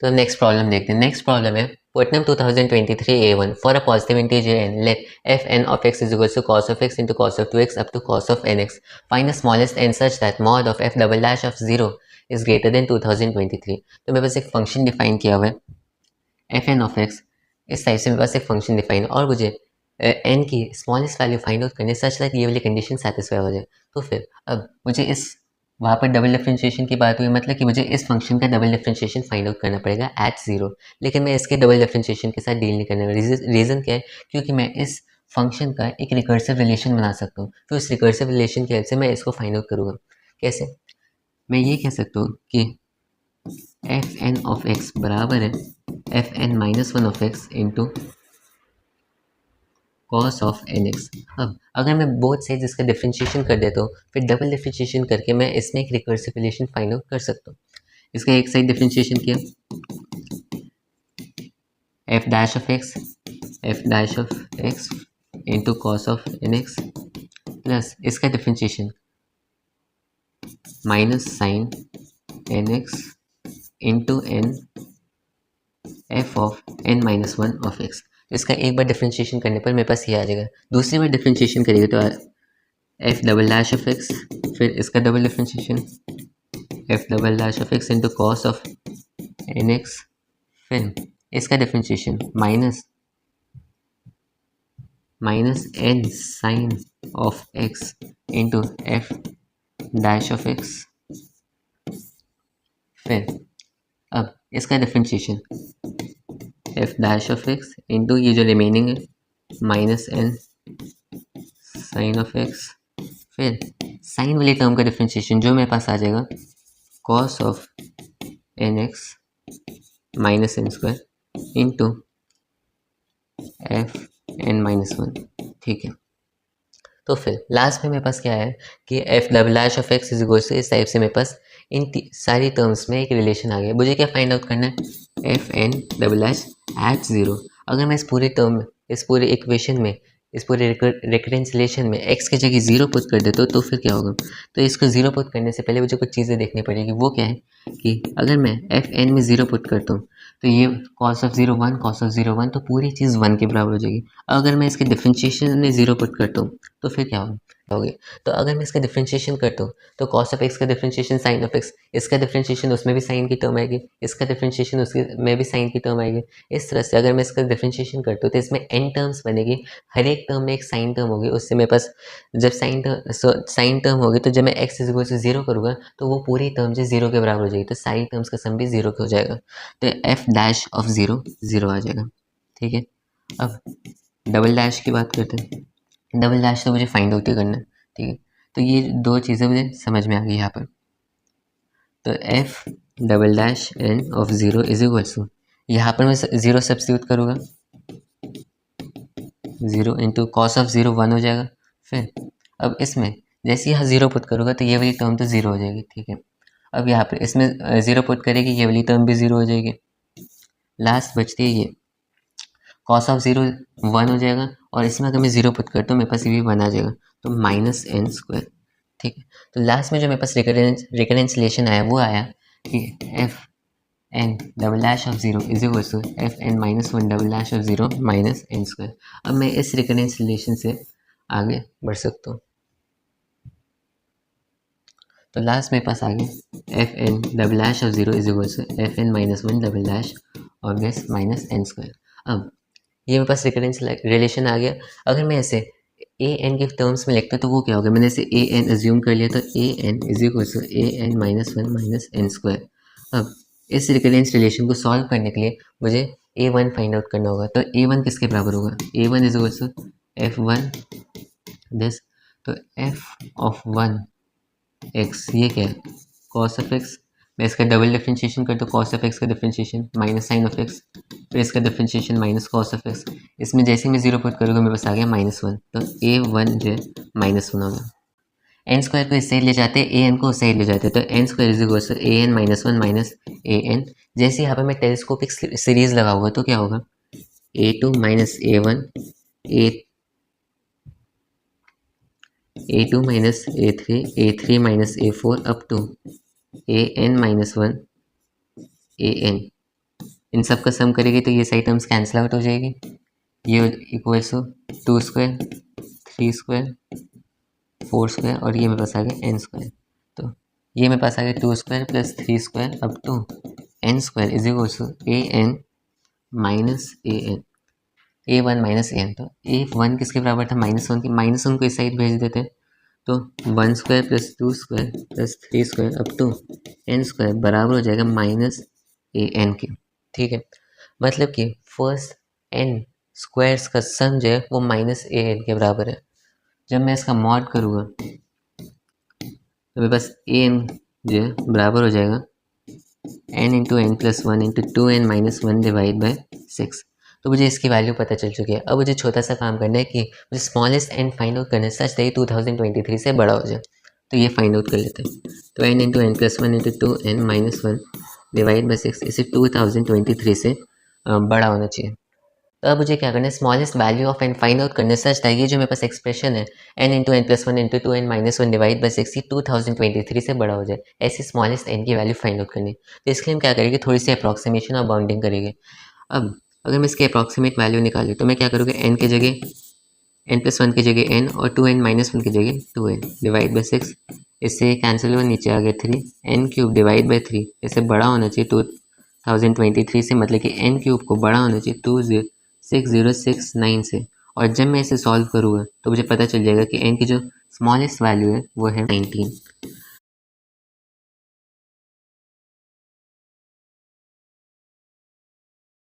तो हम next problem देखते हैं। नेक्स्ट प्रॉब्लम है Putnam 2023 A1 for a positive integer N let F N of X is equals to cos of X into cos of 2x up to cos of N X, find the smallest N such that mod of F double dash of 0 is greater than 2023। तो मेरे पास एक function define किया हुआ है F N of x, इस type से मेरे पास एक फंक्शन डिफाइन, और मुझे एन की स्मॉलेस्ट वैल्यू फाइंड आउट करने सच दैट ये वाली कंडीशन सेटिस्फाई हो जाए। तो फिर अब मुझे इस वहाँ पर डबल डिफरेंशिएशन की बात हुई, मतलब कि मुझे इस फंक्शन का डबल डिफरेंशिएशन फाइंड आउट करना पड़ेगा एट 0, लेकिन मैं इसके डबल डिफरेंशिएशन के साथ डील नहीं करने वाला। रीज़न क्या है? क्योंकि मैं इस फंक्शन का एक रिकर्सिव रिलेशन बना सकता हूँ, तो इस रिकर्सिव रिलेशन की हेल्प से मैं इसको फाइंड आउट करूँगा। कैसे? मैं ये कह सकता हूँ कि एफ एन ऑफ एक्स बराबर है F N minus one of X into cos of N X. अब अगर मैं बोथ साइड इसका डिफरेंशिएशन कर देता हूँ, फिर डबल डिफरेंशिएशन करके मैं इसमें एक रिकर्सिव रिलेशन फाइंड आउट कर सकता हूँ। इसका एक साइड डिफरेंशिएशन किया F dash of X into cos of N X plus इसका differentiation minus sine N X into N F of N minus one of X. इसका एक बार डिफरेंशिएशन करने पर मेरे पास ये आ जाएगा। दूसरी बार डिफरेंशिएशन करेंगे तो F double dash of X, फिर इसका double differentiation F double dash of X into cos of N X, फिर इसका differentiation minus N sine of X into F dash of X, फिर अब इसका differentiation F dash of X into ये जो remaining है minus N sine of X, फिर sine वाली टर्म का डिफरेंशिएशन जो मेरे पास आ जाएगा cos of N X minus N square into F N minus one. ठीक है, तो फिर लास्ट में मेरे पास क्या है कि F double dash of X is equal to, इस टाइप से मेरे पास इन सारी टर्म्स में एक रिलेशन आ गया। मुझे क्या फाइंड आउट करना है? F N double dash at 0। अगर मैं इस पूरे टर्म में, इस पूरे इक्वेशन में, इस पूरे रिकरेंस रिलेशन में एक्स की जगह 0 पुट कर देता हूँ तो फिर क्या होगा? तो इसको 0 पुट करने से पहले मुझे कुछ चीज़ें देखनी पड़ेगी। वो क्या है कि अगर मैं एफ एन में 0 पुट करता हूँ तो ये कॉस ऑफ 0 1, कॉस ऑफ 0 1, तो पूरी चीज़ 1 के बराबर हो जाएगी। अगर मैं इसके डिफरेंशिएशन में 0 पुट करता हूँ तो फिर क्या होगा? तो अगर मैं इसका डिफरेंशिएशन करता हूँ तो कॉस ऑफ एक्स का डिफरेंशिएशन साइन ऑफ एक्स, इसका डिफरेंशिएशन उसमें भी साइन की टर्म आएगी, इसका डिफरेंशिएशन उसके में भी साइन की टर्म आएगी। इस तरह से अगर मैं इसका डिफरेंशिएशन करता हूँ तो इसमें एन टर्म्स बनेगी, हर एक टर्म में एक साइन टर्म होगी। उससे मेरे पास जब साइन टर्म होगी तो जब मैं एक्स इज इक्वल टू 0 करूँगा तो वो पूरी टर्म जो 0 के बराबर हो जाएगी, तो सारी टर्म्स का सम भी 0 हो जाएगा। तो एफ डैश ऑफ 0 0 आ जाएगा। ठीक है, अब डबल डैश की बात करते हैं। डबल डैश तो मुझे फाइंड आउट ही करना है। ठीक है, तो ये दो चीज़ें मुझे समझ में आ गई यहाँ पर। तो F double dash N of 0 is equal to, यहाँ पर मैं 0 सब्स्टिट्यूट करूँगा, 0 इंटू कॉस ऑफ 0 1 हो जाएगा। फिर अब इसमें जैसे यहाँ 0 पुट करूँगा तो ये वाली टर्म तो 0 हो जाएगी। ठीक है, अब यहाँ पर इसमें 0 पुट करेगी, ये वाली टर्म भी 0 हो जाएगी। लास्ट बचती है ये कॉस ऑफ 0 1 हो जाएगा, और इसमें अगर मैं 0 पुट करता हूँ मेरे पास ये भी 1 आ जाएगा, तो माइनस एन स्क्वायर। ठीक है, तो लास्ट में जो मेरे पास रिकरेंस रिलेशन आया वो आया कि F N double dash of 0 is equal to F N minus one double dash of 0 minus N square. अब मैं इस रिकरेंस रिलेशन से आगे बढ़ सकता हूँ। तो लास्ट मेरे पास आ गया f N double dash of 0 is equal to F N minus one double dash और बेस माइनस एन स्क्वायर। अब ये मेरे पास रिकरेंस रिलेशन आ गया। अगर मैं ऐसे ए एन के टर्म्स में लिखता तो वो क्या होगा? मैंने ऐसे ए एन एज्यूम कर लिया, तो A N is equal to A N minus one minus N square. अब इस रिकरेंस रिलेशन को सॉल्व करने के लिए मुझे ए वन फाइंड आउट करना होगा। तो ए वन किसके बराबर होगा? A one is equal to F one this, तो एफ ऑफ वन एक्स ये क्या है? Cos of X. मैं इसका डबल डिफरेंशिएशन करता हूँ, कॉस ऑफ एक्स का differentiation minus sine of X, फिर इसका differentiation minus cos of X. इसमें जैसे ही मैं 0 पुट करूँगा मेरे पास आ गया माइनस वन, तो ए वन जो है माइनस वन होगा। एन स्क्वायर को इस साइड ले जाते हैं, ए एन को उस साइड ले जाते हैं, तो n square is equal to A N minus one minus a n. जैसे यहाँ पर मैं टेलीस्कोपिक सीरीज लगाऊंगा तो क्या होगा? A two minus A one, A two minus A three minus A four up to A N minus one A N. इन सब का सम करेंगे तो ये सही टर्म्स कैंसिल आउट हो जाएगी। ये equals to 2 square 3 square 4 square और ये मेरे पास आ गया n स्क्वायर। तो ये मेरे पास आ गया 2 square plus 3 square up to n square is equals to an minus a1 minus an। तो a1 किसके बराबर था? -1 की। -1 को इस साइड भेज देते हैं तो 1 square plus 2 square plus 3 square up to n square बराबर हो जाएगा -an के। ठीक है, मतलब कि फर्स्ट n स्क्वायर्स का सम जो है वो -an के बराबर है। जब मैं इसका मॉड करूँगा तो मेरे पास an जो है बराबर हो जाएगा n into n plus 1 into 2n minus 1 divide by 6। तो मुझे इसकी वैल्यू पता चल चुकी है। अब मुझे छोटा सा काम करना है कि मुझे स्मॉलेस्ट n फाइंड आउट करना है सच दैट 2023 से बड़ा हो जाए। तो ये फाइंड आउट कर लेते हैं। तो n into n plus 1 into 2n minus 1 divide by 6 इसे 2023 से बड़ा होना चाहिए। तो अब मुझे क्या करना है? Smallest value of n find out करने सच दैट ये जो मेरे पास एक्सप्रेशन है n into n plus 1 into 2n minus 1 divide by 6 ये 2023 से बड़ा हो जाए। ऐसी स्मॉलेस्ट n की वैल्यू फाइंड आउट करनी है। तो इसके लिए हम क्या करेंगे? थोड़ी सी अप्रॉक्सीमेशन और बाउंडिंग करेंगे। अब अगर मैं इसकी अप्रॉक्सीमेट वैल्यू निकालूँ तो मैं क्या करूँगा? n की जगह n प्लस 1 की जगह n और 2n माइनस 1 की जगह 2n डिवाइड बाई 6। इससे कैंसिल हुआ, नीचे आ गया 3 n क्यूब डिवाइड बाई 3। इससे बड़ा होना चाहिए 2023 से, मतलब कि n क्यूब को बड़ा होना चाहिए 26069 से। और जब मैं इसे सॉल्व करूँगा तो मुझे पता चल जाएगा कि n की जो स्मॉलेस्ट वैल्यू है वो है 19।